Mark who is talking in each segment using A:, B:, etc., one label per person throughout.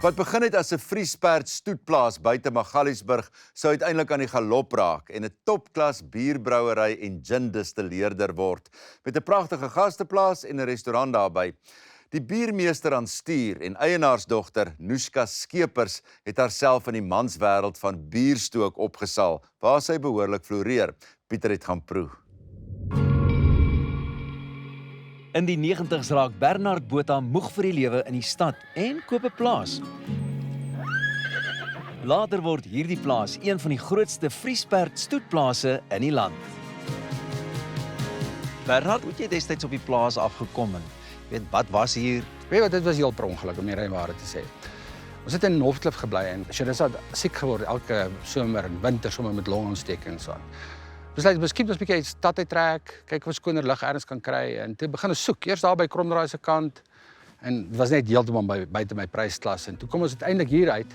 A: Wat begin het as 'n vriesperd stoetplaas buite Magaliesburg, sou uiteindelik aan die galop raak en 'n topklas bierbrouery en gin distilleerder word, met 'n pragtige gasteplaas en 'n restaurant daarby. Die biermeester aan stuur en eienaarsdogter Noeska Skeepers het haarself in die manswêreld van bierstook opgesaal, waar sy behoorlik floreer. Pieter het gaan proe.
B: In die 90's raak Bernard Botha moeg vir die lewe in die stad en koop 'n plaas. Later word hierdie plaas een van die grootste vriesperd stoetplase in die land. Bernard, hoe het jy destyds op die plaas afgekom en wat was hier?
C: Weet wat, dit was heel per ongeluk om die reinware te sê. Ons het in Northcliffe gebly en Sharissa het siek geword elke somer en winter sommer met longontsteking en so aan. Besluit miskien ons 'n bietjie uit stad uit trek, kyk of ons skoner lug ergens kan kry en toe begin ons soek. Eers daar by Kromdraai se kant en dit was net heeltemal buite my prysklas en toe kom ons uiteindelik hier uit.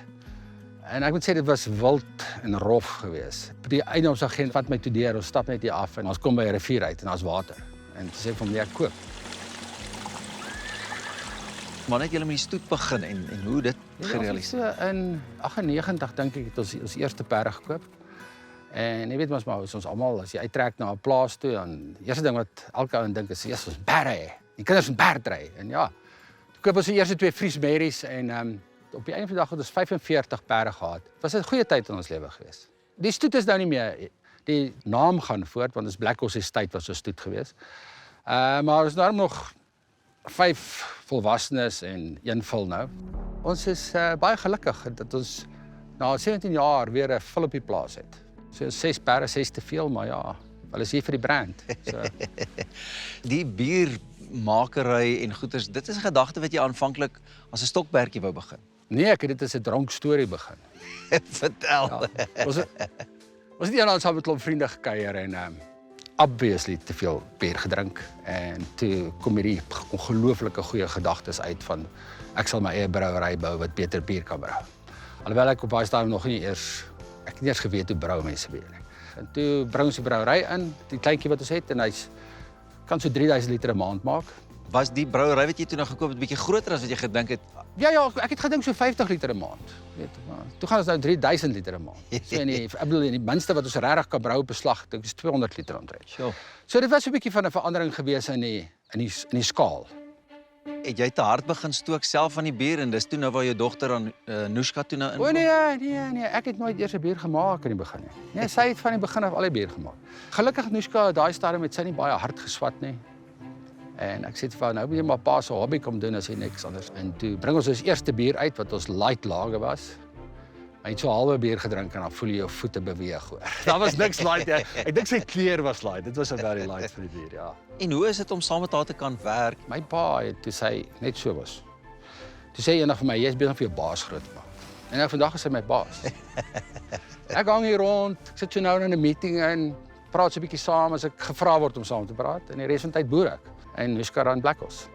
C: En ek moet sê dit was wild en rof geweest. Die eienaarsagent vat my toe deur, ons stap net hier af en ons kom by 'n rivier uit en daar's water. En toe sê ek van nee, ek koop.
B: Maar net julle met die stoet begin en hoe dit gerealiseer.
C: So in 98 dink ek het ons eerste perde gekoop. En jy weet mos maar ons almal as jy uittrek na 'n plaas toe dan die eerste ding wat elke ou dink is ons perde. Die kinders moet perd ry. En ja, toe koop ons die eerste 2 Friesberries en op die einde van die dag het ons 45 perde gehad. Dit was 'n goeie tyd in ons lewe geweest. Die stoet is nou nie meer, die naam gaan voort want ons Black Horse Estate was so stoet geweest. Maar ons nou nog 5 volwassenes en 1 vul nou. Ons is baie gelukkig dat ons na 17 jaar weer 'n vul op die plaas het. So 6 perde, 6 te veel, maar ja, hulle is hier vir die brand. So.
B: Die biermakery en goeders, dit is 'n gedagte wat jy aanvanklik as 'n stokperdjie wou begin.
C: Nee, ek het dit as 'n dronk storie begin.
B: Vertel.
C: Ja, ons het eendag saam met 'n klomp vriende gekuier en obviously te veel bier gedrink en toe kom hierdie ongelooflike goeie gedagtes uit van ek sal my eie brouery bou wat beter bier kan brou. Alhoewel ek op baie stadium nog nie eers ek het nie eens geweet hoe brou mense bier nie. En toe bring ons die brouery in, die kleintjie wat ons het en hy's kan so 3000 liter 'n maand maak.
B: Was die brouery wat jy toe nou gekoop het bietjie groter as wat jy gedink het?
C: Ja, ek het gedink so 50 liter 'n maand. Weet jy, maar toe gaan ons nou 3000 liter 'n maand. So ek bedoel in die minste wat ons regtig kan brou op 'n slag, dit is 200 liter omtrent.
B: Sure.
C: So dit was 'n bietjie van 'n verandering gewees in die skaal.
B: Het jy te hard begin stook self van die bier en dis toe nou waar jou dogter aan Noeska toe nou in?
C: O nee, ek het nooit eers 'n bier gemaak in die begin nie. Nee, sy het van die begin af al die bier gemaak. Gelukkig Noeska, daai stadium het sy nie baie hard geswat nie. En ek sê vir haar, nou moet jy maar pa se hobby kom doen as jy niks anders. En toe bring ons ons eerste bier uit wat ons light lager was. Hy het so halwe bier gedrink en dan voel jy jou voete beweeg hoor. Daar was niks light nie. Ek dink sy kleur was light. Dit was 'n very light vir die bier, ja.
B: En hoe is dit om saam met haar te kan werk?
C: My pa het toe sy net so was. Toe sê eendag vir my, jy's besig om vir jou baas groot te maak. En nou vandag is hy my baas. Ek hang hier rond, ek sit so nou in 'n meeting en praat so 'n bietjie saam as ek gevra word om saam te praat en die res van die tyd boer ek. En Noeska ran Black Horse.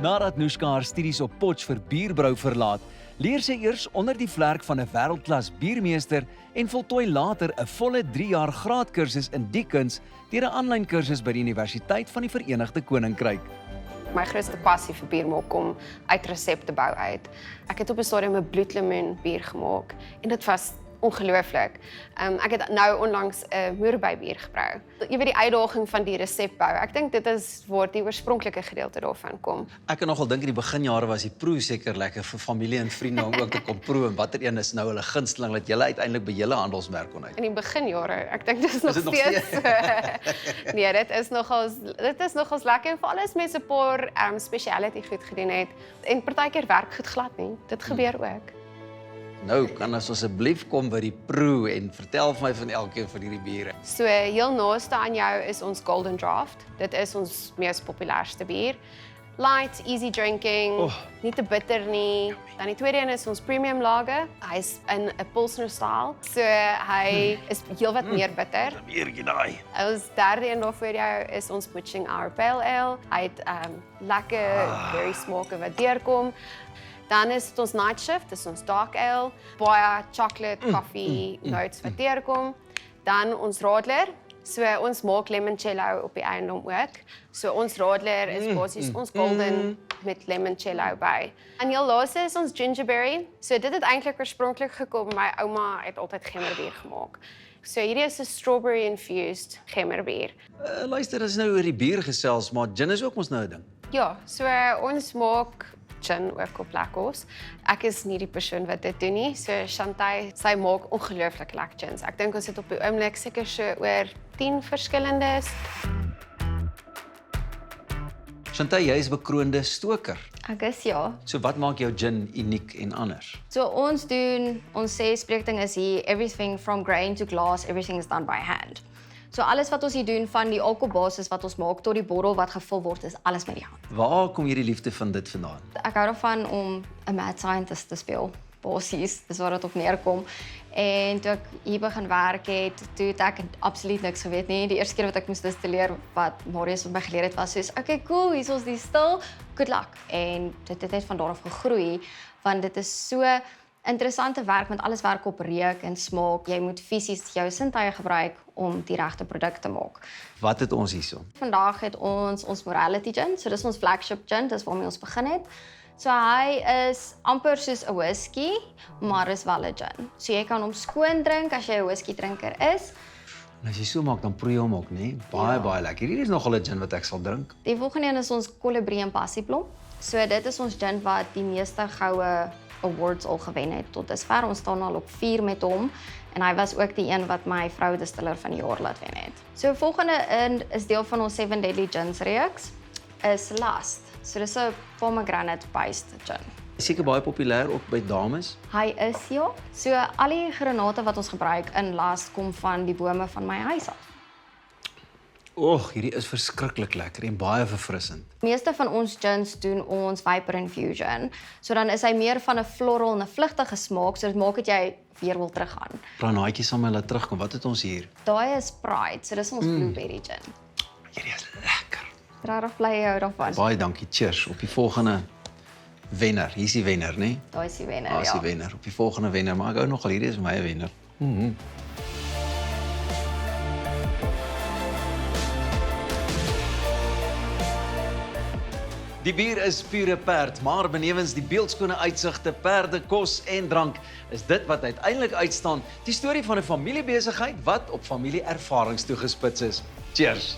B: Nadat Noeska haar studies op Potch vir bierbrou verlaat, leer sy eers onder die vlerk van 'n wêreldklas biermeester en voltooi later 'n volle 3 jaar graadkursus in die kuns deur 'n aanlyn kursus by die Universiteit van die Verenigde Koninkryk.
D: My grootste passie vir bier maak kom uit resepte bou uit. Ek het op 'n stadium 'n bloedlemoen bier gemaak en dit was ongelooflik. Ek het nou onlangs 'n moerbei bier gebrou. Jy weet die uitdaging van die resepbou. Ek dink dit is waar die oorspronklike gedeelte daarvan kom.
B: Ek kan nogal dink in die beginjare was die proe seker lekker vir familie en vriende om ook te kom proe en watter een is nou hulle gunsteling dat julle uiteindelik by julle handelsmerk kon uit.
D: In die beginjare, ek dink dit is nog steeds. Nee, dit is nogals lekker en veral as mense 'n paar speciality goed gedoen het en partykeer werk goed glad nie. Dit gebeur ook.
B: Nou, kan ons asseblief kom by die proe en vertel vir my van elkeen van hierdie biere.
D: So heel naaste aan jou is ons Golden Draft. Dit is ons mees populairste bier. Light, easy drinking, nie te bitter nie. Dan die tweede een is ons Premium Lager. Hy's in 'n Pilsner styl. So hy is heelwat meer bitter.
B: Biertjie daai.
D: Ons derde een daar voor jou is ons Butching Our Pale Ale. Hy het lekker berry smake wat deurkom. Dan is dit ons Night Shift, dis ons Dark Ale, baie chocolate, koffie, notes wat deurkom. Dan ons Radler, so ons maak limoncello op die eiendom ook. So ons Radler is basies ons golden met limoncello by. En heel laaste is ons gingerberry. So dit het eintlik oorspronklik gekom, my ouma het altyd gemmerbier gemaak. So hierdie is 'n strawberry infused gemmerbier.
B: Luister, as nou oor die bier gesels, maar gin is ook mos nou 'n ding.
D: Ja, so ons maak gin ook op Blackhouse. Ek is nie die persoon wat dit doen nie. So Chantay, sy maak ongelooflik lekker gins. Ek dink ons het op die oomblik seker so oor 10 verskillendes.
B: Chantay, jy is bekroonde stoker.
E: Ek is ja.
B: So wat maak jou gin uniek en anders?
E: So ons doen, ons sê spreekding is hier, everything from grain to glass, everything is done by hand. So alles wat ons hier doen, van die alkoholbasis wat ons maak tot die bottel wat gevul word, is alles met die hand.
B: Waar kom hierdie liefde van dit vandaan?
E: Ek hou daarvan om 'n mad scientist te speel. Basies, dis waar dit op neerkom. En toe ek hier begin werk het, toe het ek absoluut niks geweet nie. Die eerste keer wat ek moes distilleer wat Marius met my geleer het, was soos, okay, cool, hier is ons die stil, good luck. En dit het net van daar af gegroei, want dit is so interessante werk, want alles werk op reuk en smaak. Jy moet fisies jou sintuie gebruik om die regte produk te maak.
B: Wat het ons hierso?
E: Vandag het ons Morality Gin, so dis ons flagship gin, dis waarmee ons begin het. So hy is amper soos 'n whisky, maar is wel 'n gin. So jy kan hom skoon drink as jy 'n whisky drinker is.
B: En as jy so maak, dan proe jy hom ook, né? Baie lekker. Hierdie is nogal 'n gin wat ek sal drink.
E: Die volgende een is ons kolibrie en passieblom. So dit is ons gin wat die meeste goue awards al gewen het tot dusver. Ons staan al op 4 met hom. En hy was ook die een wat my vrou distiller van die jaar laat wen het. So volgende een is deel van ons 7 Deadly Gins reeks, is Lust. So dis 'n pomegranate based gin.
B: Seker baie populêr ook by dames.
E: Hy is ja. So al die granate wat ons gebruik in Lust kom van die bome van my huis af.
B: Hierdie is verskriklik lekker en baie verfrissend.
E: Meeste van ons gins doen ons vapor infusion. So dan is hy meer van 'n floral en 'n vlugtige smaak, so dit maak dat jy weer wil teruggaan.
B: Planaatjie sal my laat terugkom. Wat het ons hier?
E: Daai is Pride, so dis ons blueberry gin.
B: Hierdie is lekker.
E: Regtig bly jy hou daarvan.
B: Baie dankie. Cheers op die volgende wenner. Hier is die wenner, né?
E: Daai is die wenner,
B: Daar is die
E: ja.
B: wenner. Op die volgende wenner, maar ek hou nogal hierdie is my wenner. Die bier is pure perd, maar benewens die beeldskone uitsigte, perde, kos en drank, is dit wat uiteindelik uitstaan, die storie van 'n familiebesigheid wat op familieervarings toegespits is. Cheers!